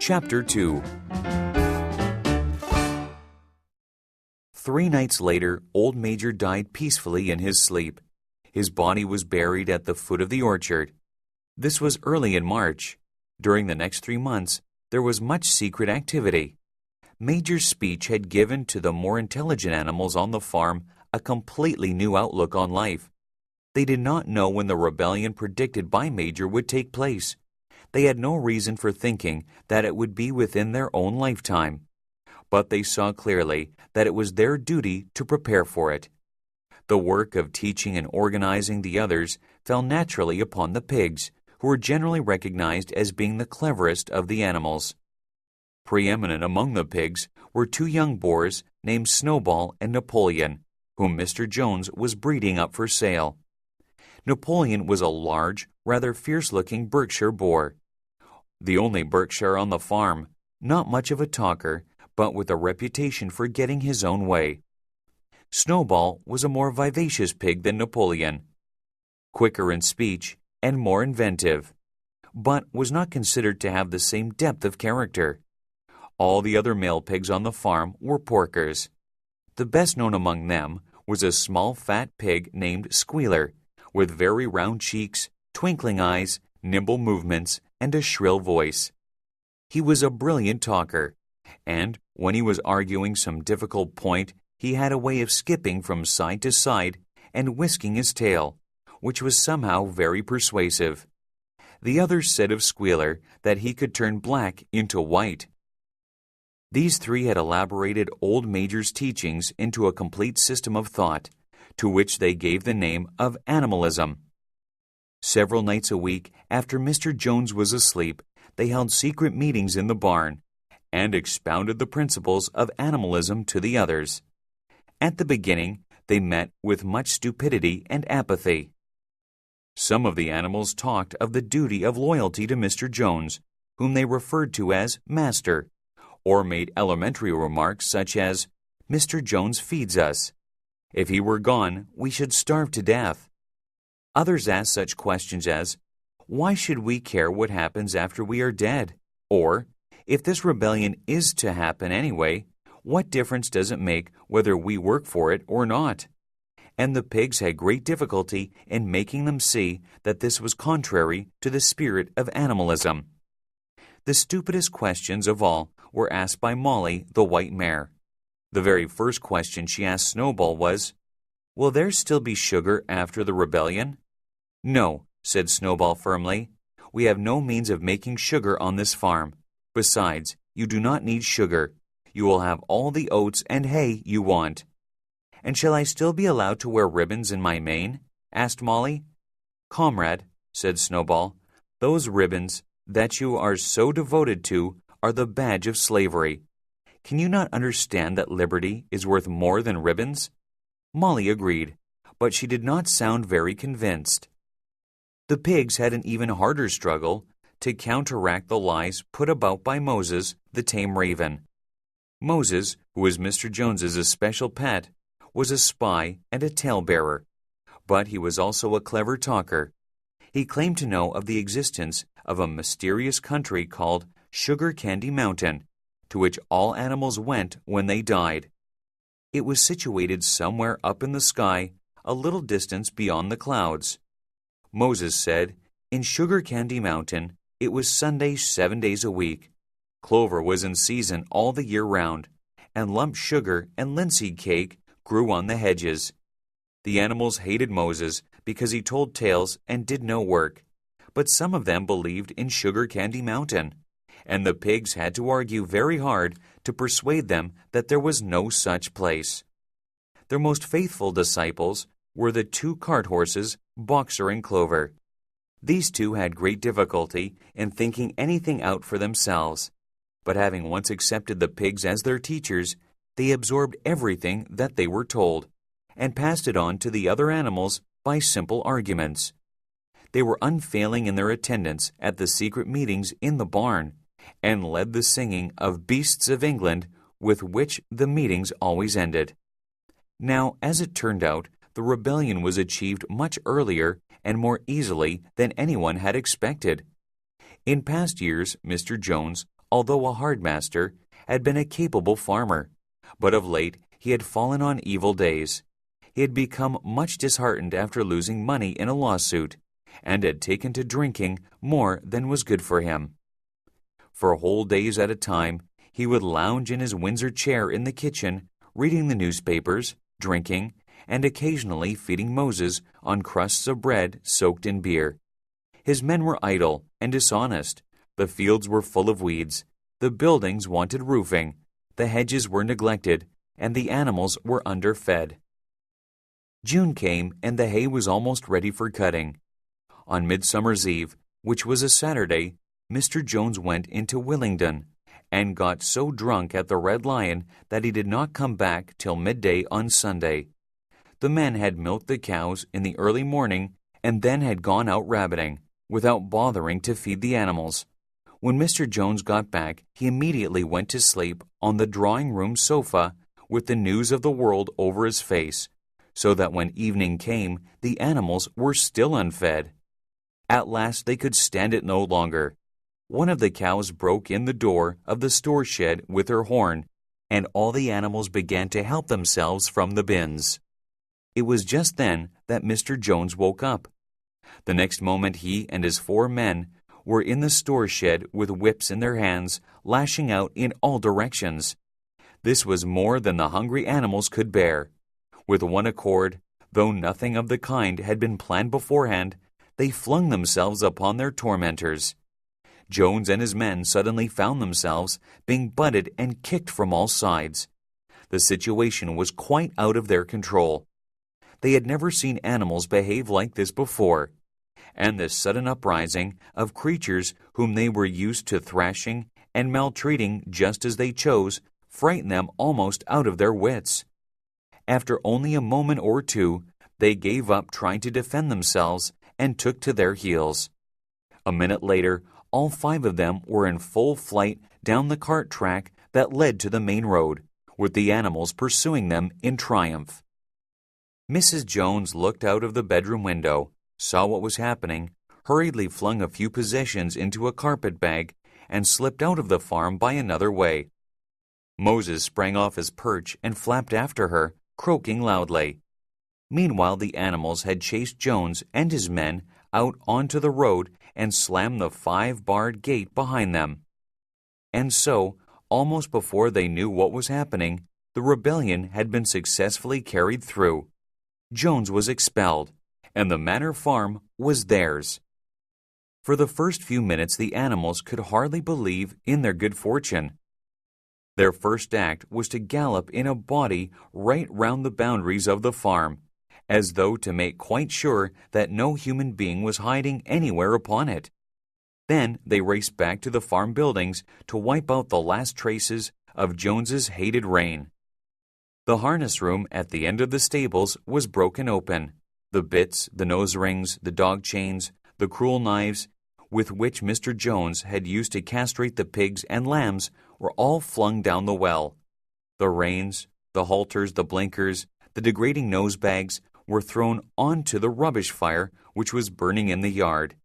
Chapter 2. 3 nights later, old Major died peacefully in his sleep. His body was buried at the foot of the orchard. This was early in March. During the next 3 months, there was much secret activity. Major's speech had given to the more intelligent animals on the farm a completely new outlook on life. They did not know when the rebellion predicted by Major would take place. They had no reason for thinking that it would be within their own lifetime. But they saw clearly that it was their duty to prepare for it. The work of teaching and organizing the others fell naturally upon the pigs, who were generally recognized as being the cleverest of the animals. Preeminent among the pigs were 2 young boars named Snowball and Napoleon, whom Mr. Jones was breeding up for sale. Napoleon was a large, rather fierce-looking Berkshire boar. The only Berkshire on the farm, not much of a talker, but with a reputation for getting his own way. Snowball was a more vivacious pig than Napoleon, quicker in speech and more inventive, but was not considered to have the same depth of character. All the other male pigs on the farm were porkers. The best known among them was a small fat pig named Squealer, with very round cheeks, twinkling eyes, nimble movements, and a shrill voice. He was a brilliant talker, and when he was arguing some difficult point, he had a way of skipping from side to side and whisking his tail, which was somehow very persuasive. The others said of Squealer that he could turn black into white. These 3 had elaborated old Major's teachings into a complete system of thought, to which they gave the name of animalism. Several nights a week, after Mr. Jones was asleep, they held secret meetings in the barn, and expounded the principles of animalism to the others. At the beginning, they met with much stupidity and apathy. Some of the animals talked of the duty of loyalty to Mr. Jones, whom they referred to as Master, or made elementary remarks such as, "Mr. Jones feeds us. If he were gone, we should starve to death." Others asked such questions as, "Why should we care what happens after we are dead?" Or, "If this rebellion is to happen anyway, what difference does it make whether we work for it or not?" And the pigs had great difficulty in making them see that this was contrary to the spirit of animalism. The stupidest questions of all were asked by Molly, the white mare. The very first question she asked Snowball was, "Will there still be sugar after the rebellion?" "No," said Snowball firmly. "We have no means of making sugar on this farm. Besides, you do not need sugar. You will have all the oats and hay you want." "And shall I still be allowed to wear ribbons in my mane?" asked Molly. "Comrade," said Snowball, "those ribbons that you are so devoted to are the badge of slavery. Can you not understand that liberty is worth more than ribbons?" Molly agreed, but she did not sound very convinced. The pigs had an even harder struggle to counteract the lies put about by Moses, the tame raven. Moses, who was Mr. Jones's especial pet, was a spy and a tale-bearer, but he was also a clever talker. He claimed to know of the existence of a mysterious country called Sugar Candy Mountain, to which all animals went when they died. It was situated somewhere up in the sky, a little distance beyond the clouds. Moses said, in Sugar Candy Mountain, it was Sunday 7 days a week. Clover was in season all the year round, and lump sugar and linseed cake grew on the hedges. The animals hated Moses because he told tales and did no work, but some of them believed in Sugar Candy Mountain, and the pigs had to argue very hard to persuade them that there was no such place. Their most faithful disciples were the 2 cart horses, Boxer and Clover. These 2 had great difficulty in thinking anything out for themselves, but having once accepted the pigs as their teachers, they absorbed everything that they were told, and passed it on to the other animals by simple arguments. They were unfailing in their attendance at the secret meetings in the barn, and led the singing of Beasts of England, with which the meetings always ended. Now, as it turned out, the rebellion was achieved much earlier and more easily than anyone had expected. In past years, Mr. Jones, although a hard master, had been a capable farmer, but of late he had fallen on evil days. He had become much disheartened after losing money in a lawsuit, and had taken to drinking more than was good for him. For whole days at a time, he would lounge in his Windsor chair in the kitchen, reading the newspapers, drinking, and occasionally feeding Moses on crusts of bread soaked in beer. His men were idle and dishonest. The fields were full of weeds. The buildings wanted roofing. The hedges were neglected, and the animals were underfed. June came, and the hay was almost ready for cutting. On Midsummer's Eve, which was a Saturday, Mr. Jones went into Willingdon, and got so drunk at the Red Lion that he did not come back till midday on Sunday. The men had milked the cows in the early morning, and then had gone out rabbiting, without bothering to feed the animals. When Mr. Jones got back, he immediately went to sleep on the drawing-room sofa with the news of the world over his face, so that when evening came, the animals were still unfed. At last they could stand it no longer. One of the cows broke in the door of the store shed with her horn, and all the animals began to help themselves from the bins. It was just then that Mr. Jones woke up. The next moment he and his 4 men were in the store shed with whips in their hands, lashing out in all directions. This was more than the hungry animals could bear. With one accord, though nothing of the kind had been planned beforehand, they flung themselves upon their tormentors. Jones and his men suddenly found themselves being butted and kicked from all sides. The situation was quite out of their control. They had never seen animals behave like this before, and this sudden uprising of creatures whom they were used to thrashing and maltreating just as they chose frightened them almost out of their wits. After only a moment or two, they gave up trying to defend themselves and took to their heels. A minute later, all 5 of them were in full flight down the cart track that led to the main road, with the animals pursuing them in triumph. Mrs. Jones looked out of the bedroom window, saw what was happening, hurriedly flung a few possessions into a carpet bag, and slipped out of the farm by another way. Moses sprang off his perch and flapped after her, croaking loudly. Meanwhile, the animals had chased Jones and his men out onto the road and slammed the 5-barred gate behind them. And so, almost before they knew what was happening, the rebellion had been successfully carried through. Jones was expelled, and the Manor Farm was theirs. For the first few minutes the animals could hardly believe in their good fortune. Their first act was to gallop in a body right round the boundaries of the farm, as though to make quite sure that no human being was hiding anywhere upon it. Then they raced back to the farm buildings to wipe out the last traces of Jones's hated reign. The harness room at the end of the stables was broken open. The bits, the nose rings, the dog chains, the cruel knives with which Mr. Jones had used to castrate the pigs and lambs were all flung down the well. The reins, the halters, the blinkers, the degrading nose bags were thrown onto the rubbish fire which was burning in the yard.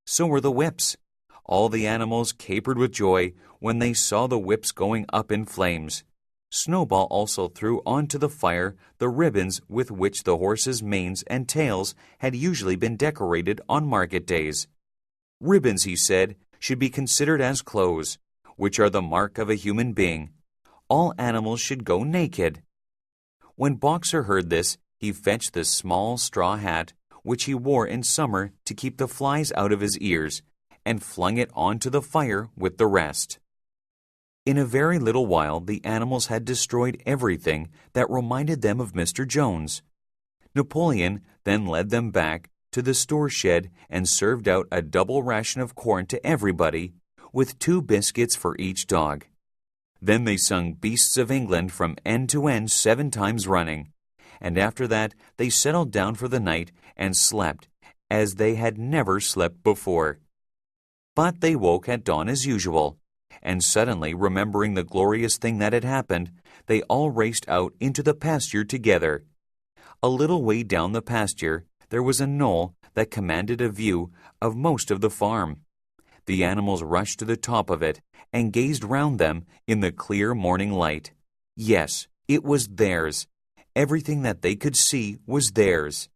So were the whips. All the animals capered with joy when they saw the whips going up in flames. Snowball also threw onto the fire the ribbons with which the horses' manes and tails had usually been decorated on market days. Ribbons, he said, should be considered as clothes, which are the mark of a human being. All animals should go naked. When Boxer heard this, he fetched the small straw hat, which he wore in summer to keep the flies out of his ears, and flung it onto the fire with the rest. In a very little while the animals had destroyed everything that reminded them of Mr. Jones. Napoleon then led them back to the store shed and served out a double ration of corn to everybody, with 2 biscuits for each dog. Then they sung Beasts of England from end to end 7 times running, and after that they settled down for the night and slept as they had never slept before. But they woke at dawn as usual, and suddenly remembering the glorious thing that had happened, they all raced out into the pasture together. A little way down the pasture there was a knoll that commanded a view of most of the farm. The animals rushed to the top of it and gazed round them in the clear morning light. Yes, it was theirs. Everything that they could see was theirs.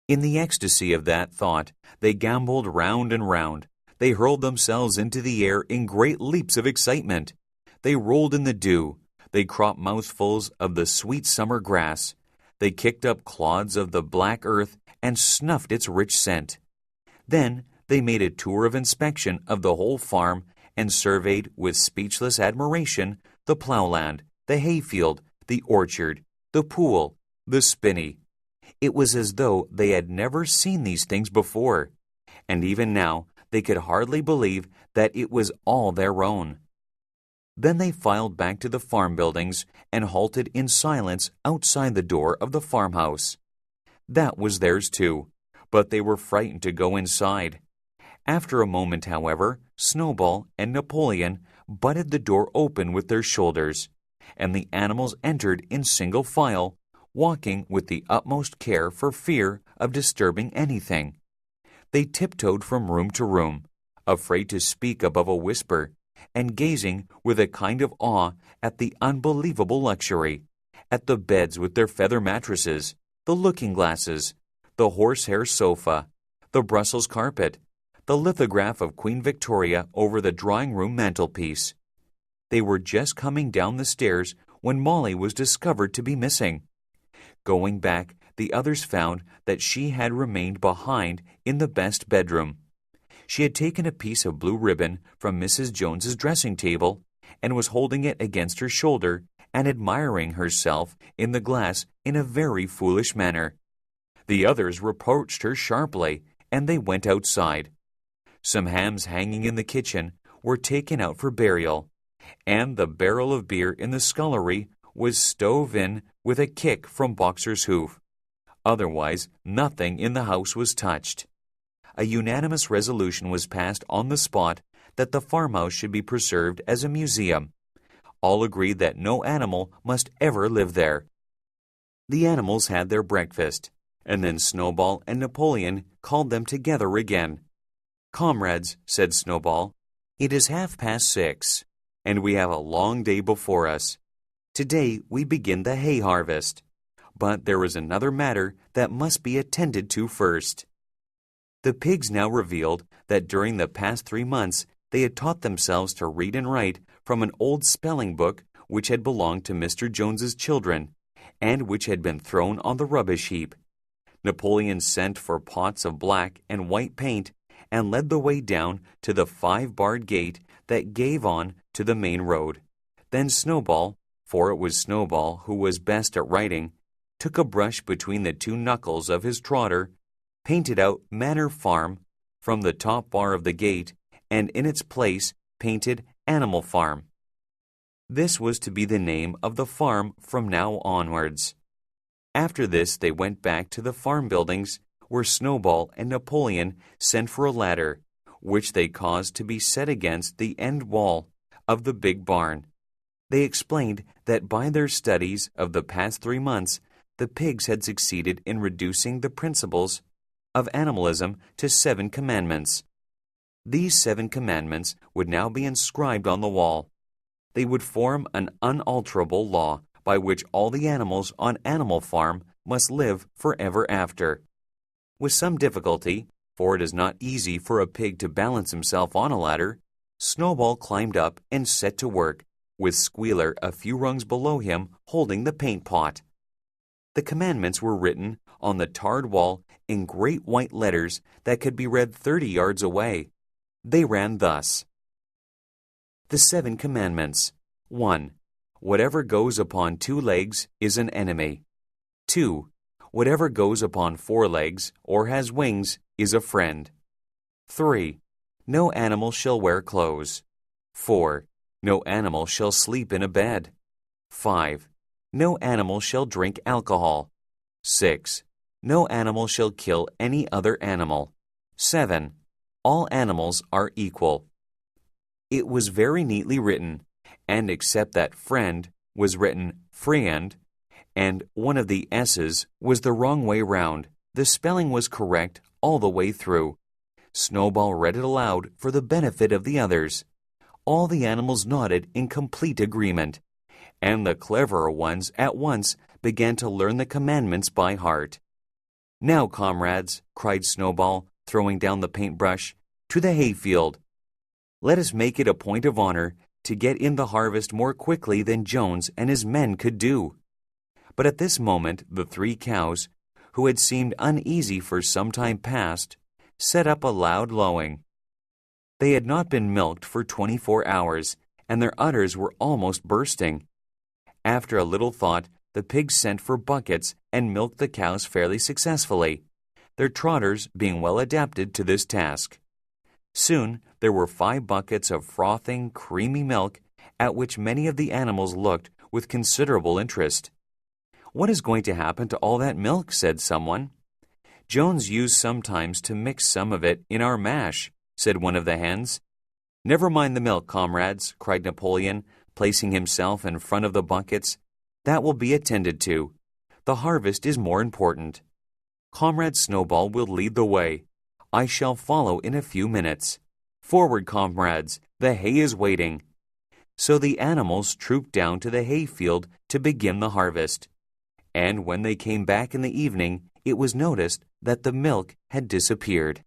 In the ecstasy of that thought, they gamboled round and round. They hurled themselves into the air in great leaps of excitement. They rolled in the dew. They cropped mouthfuls of the sweet summer grass. They kicked up clods of the black earth and snuffed its rich scent. Then they made a tour of inspection of the whole farm and surveyed with speechless admiration the plowland, the hayfield, the orchard, the pool, the spinney. It was as though they had never seen these things before, and even now they could hardly believe that it was all their own. Then they filed back to the farm buildings and halted in silence outside the door of the farmhouse. That was theirs too, but they were frightened to go inside. After a moment, however, Snowball and Napoleon butted the door open with their shoulders, and the animals entered in single file, walking with the utmost care for fear of disturbing anything. They tiptoed from room to room, afraid to speak above a whisper, and gazing with a kind of awe at the unbelievable luxury, at the beds with their feather mattresses, the looking-glasses, the horsehair sofa, the Brussels carpet, the lithograph of Queen Victoria over the drawing-room mantelpiece. They were just coming down the stairs when Molly was discovered to be missing. Going back, the others found that she had remained behind in the best bedroom. She had taken a piece of blue ribbon from Mrs. Jones's dressing table and was holding it against her shoulder and admiring herself in the glass in a very foolish manner. The others reproached her sharply, and they went outside. Some hams hanging in the kitchen were taken out for burial, and the barrel of beer in the scullery was stove in with a kick from Boxer's hoof. Otherwise, nothing in the house was touched. A unanimous resolution was passed on the spot that the farmhouse should be preserved as a museum. All agreed that no animal must ever live there. The animals had their breakfast, and then Snowball and Napoleon called them together again. "Comrades," said Snowball, "it is 6:30, and we have a long day before us. Today we begin the hay harvest. But there is another matter that must be attended to first." The pigs now revealed that during the past 3 months they had taught themselves to read and write from an old spelling book which had belonged to Mr. Jones's children, and which had been thrown on the rubbish heap. Napoleon sent for pots of black and white paint and led the way down to the 5-barred gate that gave on to the main road. Then Snowball, for it was Snowball who was best at writing, took a brush between the 2 knuckles of his trotter, painted out Manor Farm from the top bar of the gate, and in its place painted Animal Farm. This was to be the name of the farm from now onwards. After this they went back to the farm buildings, where Snowball and Napoleon sent for a ladder, which they caused to be set against the end wall of the big barn. They explained that by their studies of the past 3 months, the pigs had succeeded in reducing the principles of animalism to 7 commandments. These 7 commandments would now be inscribed on the wall. They would form an unalterable law by which all the animals on Animal Farm must live forever after. With some difficulty, for it is not easy for a pig to balance himself on a ladder, Snowball climbed up and set to work, with Squealer a few rungs below him holding the paint pot. The commandments were written on the tarred wall in great white letters that could be read 30 yards away. They ran thus: The 7 commandments. 1. Whatever goes upon 2 legs is an enemy. 2. Whatever goes upon 4 legs or has wings is a friend. 3. No animal shall wear clothes. 4. No animal shall sleep in a bed. 5. No animal shall drink alcohol. 6. No animal shall kill any other animal. 7. All animals are equal. It was very neatly written, and except that friend was written friend, and one of the S's was the wrong way round, the spelling was correct all the way through. Snowball read it aloud for the benefit of the others. All the animals nodded in complete agreement, and the cleverer ones at once began to learn the commandments by heart. "Now, comrades," cried Snowball, throwing down the paintbrush, "to the hayfield. Let us make it a point of honor to get in the harvest more quickly than Jones and his men could do." But at this moment the 3 cows, who had seemed uneasy for some time past, set up a loud lowing. They had not been milked for 24 hours, and their udders were almost bursting. After a little thought, the pigs sent for buckets and milked the cows fairly successfully, their trotters being well adapted to this task. Soon there were 5 buckets of frothing, creamy milk, at which many of the animals looked with considerable interest. "What is going to happen to all that milk?" said someone. "Jones used sometimes to mix some of it in our mash," said one of the hens. "Never mind the milk, comrades," cried Napoleon, placing himself in front of the buckets. "That will be attended to. The harvest is more important. Comrade Snowball will lead the way. I shall follow in a few minutes. Forward, comrades, the hay is waiting." So the animals trooped down to the hayfield to begin the harvest. And when they came back in the evening, it was noticed that the milk had disappeared.